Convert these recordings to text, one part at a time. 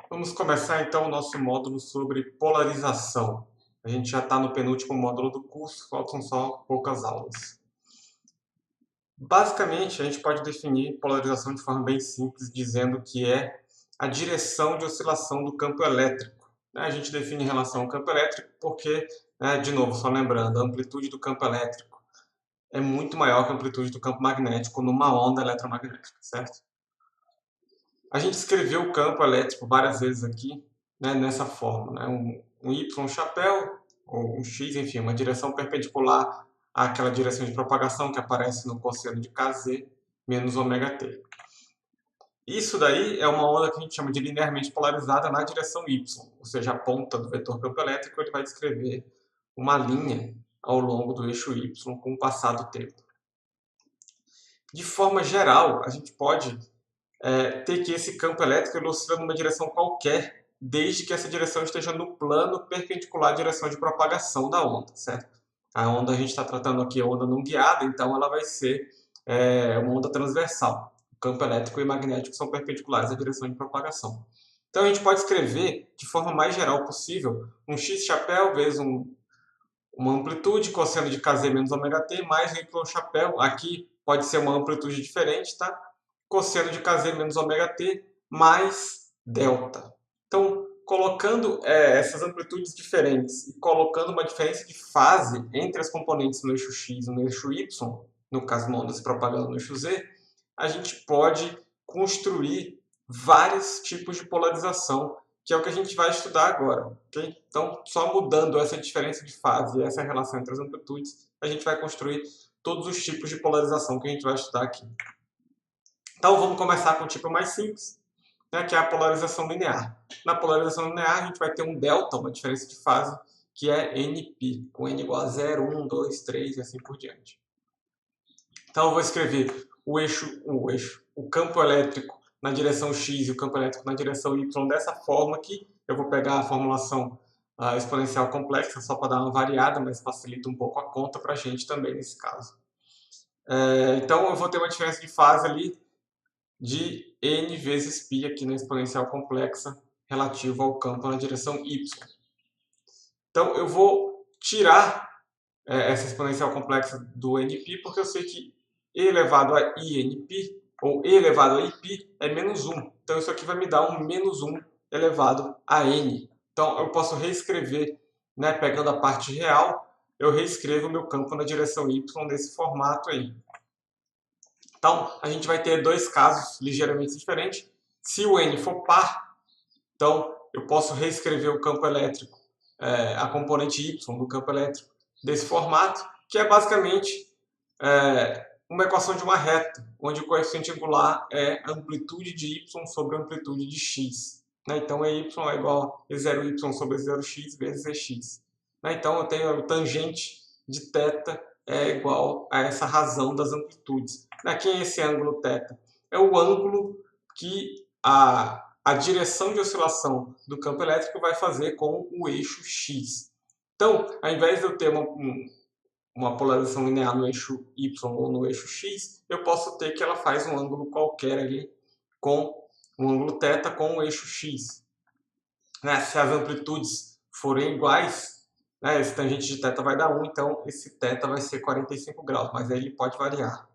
Vamos começar então o nosso módulo sobre polarização. A gente já está no penúltimo módulo do curso, faltam só poucas aulas. Basicamente, a gente pode definir polarização de forma bem simples, dizendo que é a direção de oscilação do campo elétrico. A gente define em relação ao campo elétrico porque, de novo, só lembrando, a amplitude do campo elétrico é muito maior que a amplitude do campo magnético numa onda eletromagnética, certo? A gente escreveu o campo elétrico várias vezes aqui, nessa forma, um Y chapéu, ou um X, enfim, uma direção perpendicular àquela direção de propagação que aparece no cosseno de Kz menos ωt. Isso daí é uma onda que a gente chama de linearmente polarizada na direção Y, ou seja, a ponta do vetor campo elétrico ele vai descrever uma linha ao longo do eixo Y com o passar do tempo. De forma geral, a gente pode ter que esse campo elétrico ele oscila numa direção qualquer, desde que essa direção esteja no plano perpendicular à direção de propagação da onda, certo? A onda a gente está tratando aqui é onda não guiada, então ela vai ser uma onda transversal. O campo elétrico e magnético são perpendiculares à direção de propagação. Então a gente pode escrever de forma mais geral possível um x chapéu vezes uma amplitude cosseno de Kz menos ωt mais um y chapéu. Aqui pode ser uma amplitude diferente, tá? Cosseno de Kz menos ωt mais delta. Então, colocando essas amplitudes diferentes e colocando uma diferença de fase entre as componentes no eixo x e no eixo y, no caso uma onda se propagando no eixo z, a gente pode construir vários tipos de polarização, que é o que a gente vai estudar agora. Okay? Então, só mudando essa diferença de fase e essa relação entre as amplitudes, a gente vai construir todos os tipos de polarização que a gente vai estudar aqui. Então, vamos começar com o tipo mais simples, que é a polarização linear. Na polarização linear, a gente vai ter um delta, uma diferença de fase, que é NP, com N igual a 0, 1, 2, 3 e assim por diante. Então, eu vou escrever o campo elétrico na direção x e o campo elétrico na direção y dessa forma aqui. Eu vou pegar a formulação exponencial complexa só para dar uma variada, mas facilita um pouco a conta para a gente também nesse caso. Então, eu vou ter uma diferença de fase ali de n vezes π aqui na exponencial complexa relativo ao campo na direção y. Então, eu vou tirar essa exponencial complexa do nπ, porque eu sei que e elevado a inπ, ou e elevado a ip, é menos 1. Então, isso aqui vai me dar um menos 1 elevado a n. Então, eu posso reescrever, pegando a parte real, eu reescrevo o meu campo na direção y nesse formato aí. Então, a gente vai ter dois casos ligeiramente diferentes. Se o n for par, então eu posso reescrever o campo elétrico, a componente y do campo elétrico desse formato, que é basicamente uma equação de uma reta, onde o coeficiente angular é a amplitude de y sobre a amplitude de x. Então, y é igual a E0y sobre E0x vezes Ex. Então, eu tenho a tangente de θ é igual a essa razão das amplitudes. Aqui é esse ângulo θ. É o ângulo que a direção de oscilação do campo elétrico vai fazer com o eixo x. Então, ao invés de eu ter uma polarização linear no eixo y ou no eixo x, eu posso ter que ela faz um ângulo qualquer ali, com um ângulo θ com o eixo x. Se as amplitudes forem iguais, esse tangente de θ vai dar 1, então esse θ vai ser 45 graus, mas aí ele pode variar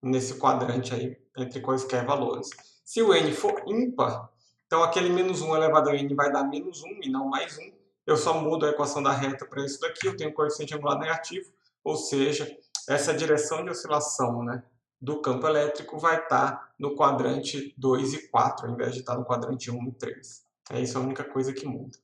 nesse quadrante aí, entre quaisquer valores. Se o n for ímpar, então aquele menos 1 elevado a n vai dar menos 1 e não mais 1. Eu só mudo a equação da reta para isso daqui, eu tenho coeficiente angular negativo, ou seja, essa direção de oscilação do campo elétrico vai estar no quadrante 2 e 4, ao invés de estar no quadrante 1 e 3. Isso é a única coisa que muda.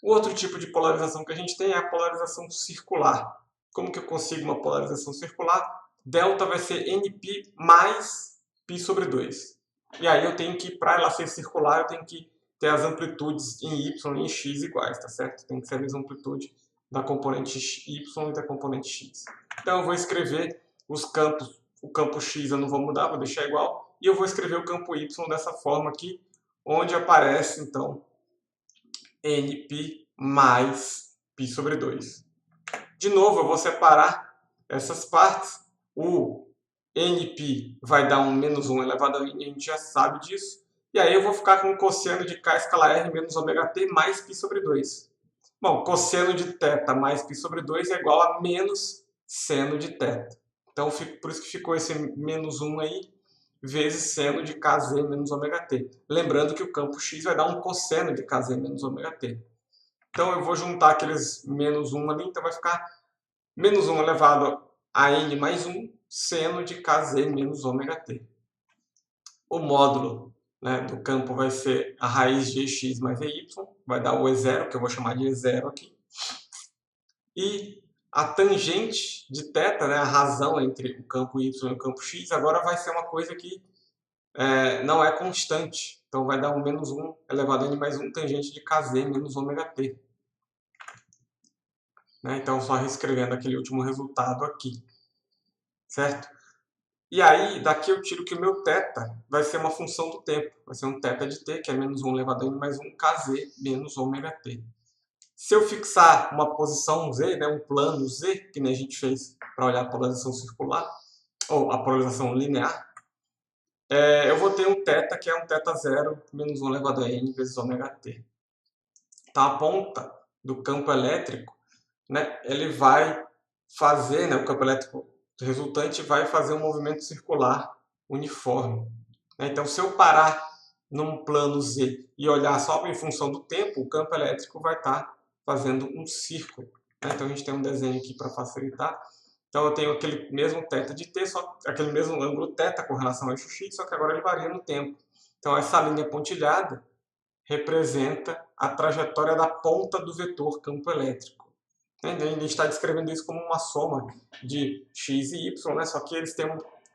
O outro tipo de polarização que a gente tem é a polarização circular. Como que eu consigo uma polarização circular? Delta vai ser nπ mais π sobre 2. E aí eu tenho que, para ela ser circular, eu tenho que ter as amplitudes em y e em x iguais, tá certo? Tem que ser a mesma amplitude da componente y e da componente x. Então eu vou escrever os campos, o campo x eu não vou mudar, vou deixar igual, e eu vou escrever o campo y dessa forma aqui, onde aparece, então, nπ mais π sobre 2. De novo, eu vou separar essas partes. O nπ vai dar um menos 1 elevado a n, a gente já sabe disso. E aí eu vou ficar com cosseno de K escala R menos ômega t mais π sobre 2. Bom, cosseno de θ mais π sobre 2 é igual a menos seno de θ. Então, por isso que ficou esse menos 1 aí, vezes seno de Kz menos ômega t. Lembrando que o campo X vai dar um cosseno de Kz menos ômega t. Então, eu vou juntar aqueles menos 1 ali, então vai ficar menos 1 elevado a n mais 1, seno de Kz menos ômega t. O módulo, né, do campo vai ser a raiz de Ex mais Ey, vai dar o E0, que eu vou chamar de E0 aqui. E a tangente de θ, né, a razão entre o campo Y e o campo X, agora vai ser uma coisa que não é constante. Então vai dar um menos 1 elevado a n mais 1 tangente de Kz menos ômega t. Né? Então, só reescrevendo aquele último resultado aqui. Certo? E aí, daqui eu tiro que o meu θ vai ser uma função do tempo. Vai ser um θ de t, que é menos 1 elevado a n mais 1 Kz menos ômega t. Se eu fixar uma posição Z, né, um plano Z, que nem a gente fez para olhar a polarização circular, ou a polarização linear, eu vou ter um θ, que é um θ0 menos 1 elevado a n vezes ômega t. Então, a ponta do campo elétrico, né, ele vai fazer, né, o campo elétrico resultante vai fazer um movimento circular uniforme. Então, se eu parar num plano Z e olhar só em função do tempo, o campo elétrico vai estar fazendo um círculo. Então, a gente tem um desenho aqui para facilitar. Então, eu tenho aquele mesmo θ de t, só aquele mesmo ângulo θ com relação ao eixo x, só que agora ele varia no tempo. Então, essa linha pontilhada representa a trajetória da ponta do vetor campo elétrico. A gente está descrevendo isso como uma soma de x e y, né? Só que eles têm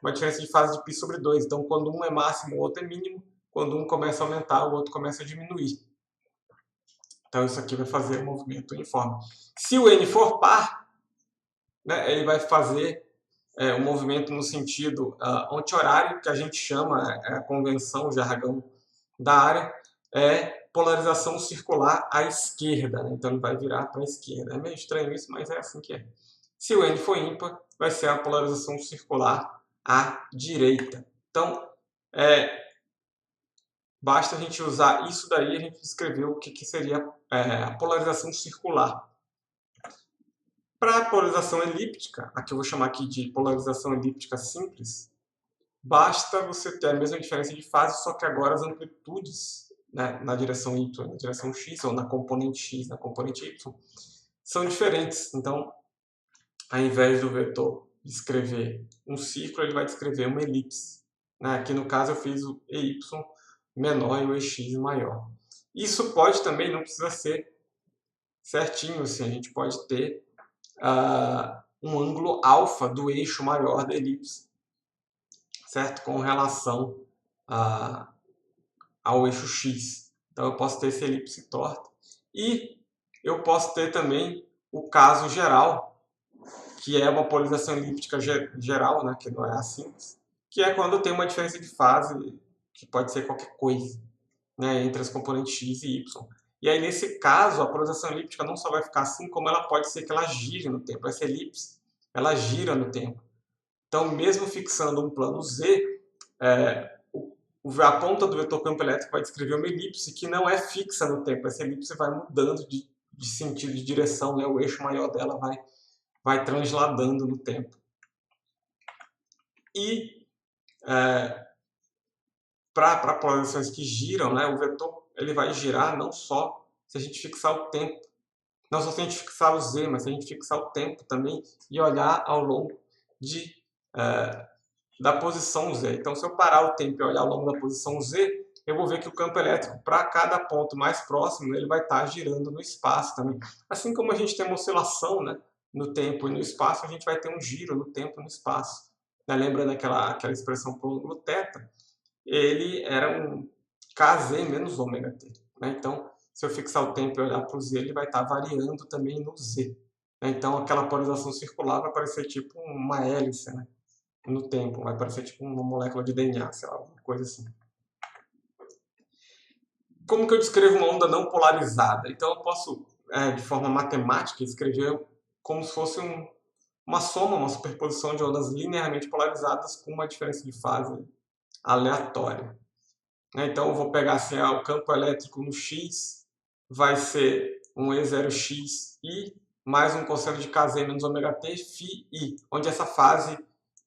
uma diferença de fase de π sobre 2. Então, quando um é máximo, o outro é mínimo. Quando um começa a aumentar, o outro começa a diminuir. Então, isso aqui vai fazer um movimento uniforme. Se o n for par, né, ele vai fazer um movimento no sentido anti-horário, que a gente chama, a convenção, o jargão da área, é polarização circular à esquerda. Né? Então, ele vai virar para a esquerda. É meio estranho isso, mas é assim que é. Se o n for ímpar, vai ser a polarização circular à direita. Então, basta a gente usar isso daí e a gente descrever o que seria a polarização circular. Para a polarização elíptica, aqui eu vou chamar aqui de polarização elíptica simples, basta você ter a mesma diferença de fase, só que agora as amplitudes, né, na direção y, na direção x, ou na componente x, na componente y, são diferentes. Então, ao invés do vetor descrever um círculo, ele vai descrever uma elipse. Né? Aqui no caso eu fiz o EY menor e o EX maior. Isso pode também, não precisa ser certinho, assim, a gente pode ter um ângulo alfa do eixo maior da elipse, certo? Com relação ao eixo x. Então eu posso ter essa elipse torta. E eu posso ter também o caso geral, que é uma polarização elíptica geral, né, que não é a simples, que é quando tem uma diferença de fase, que pode ser qualquer coisa, né, entre as componentes x e y. E aí, nesse caso, a polarização elíptica não só vai ficar assim, como ela pode ser que ela gire no tempo. Essa elipse, ela gira no tempo. Então, mesmo fixando um plano Z, a ponta do vetor campo elétrico vai descrever uma elipse que não é fixa no tempo. Essa elipse vai mudando de sentido, de direção, né? O eixo maior dela vai transladando no tempo. E para polarizações que giram, né, o vetor ele vai girar não só se a gente fixar o tempo, não só se a gente fixar o z, mas se a gente fixar o tempo também e olhar ao longo da posição z. Então, se eu parar o tempo e olhar ao longo da posição z, eu vou ver que o campo elétrico, para cada ponto mais próximo, ele vai estar girando no espaço também. Assim como a gente tem uma oscilação, né, no tempo e no espaço, a gente vai ter um giro no tempo e no espaço. Né? Lembrando aquela expressão para o ângulo θ, ele era um Kz menos ômega t. Né? Então, se eu fixar o tempo e olhar para o z, ele vai estar variando também no z. Né? Então, aquela polarização circular vai parecer tipo uma hélice, né, no tempo. Vai parecer tipo uma molécula de DNA, sei lá, alguma coisa assim. Como que eu descrevo uma onda não polarizada? Então, eu posso, de forma matemática, escrever como se fosse uma soma, uma superposição de ondas linearmente polarizadas com uma diferença de fase aleatória. né? Então eu vou pegar assim, o campo elétrico no X vai ser um E0x I mais um cosseno de Kz menos ômega t φ I, onde essa fase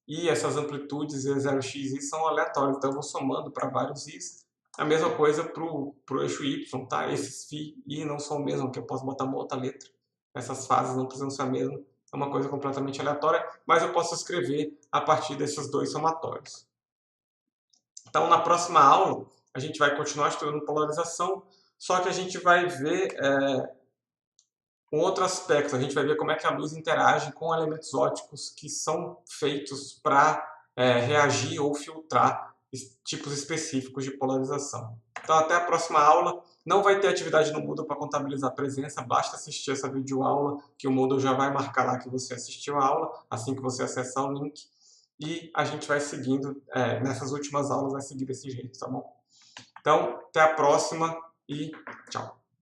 e essas amplitudes E0x I são aleatórias, então eu vou somando para vários I's. A mesma coisa para o eixo Y, tá? Esses φ I não são o mesmo, que eu posso botar uma outra letra. Essas fases não precisam ser a mesma, é uma coisa completamente aleatória, mas eu posso escrever a partir desses dois somatórios. Então, na próxima aula, a gente vai continuar estudando polarização, só que a gente vai ver um outro aspecto. A gente vai ver como é que a luz interage com elementos ópticos que são feitos para reagir ou filtrar tipos específicos de polarização. Então, até a próxima aula. Não vai ter atividade no Moodle para contabilizar a presença, basta assistir essa videoaula, que o Moodle já vai marcar lá que você assistiu a aula, assim que você acessar o link. E a gente vai seguindo, nessas últimas aulas, vai seguir desse jeito, tá bom? Então, até a próxima e tchau!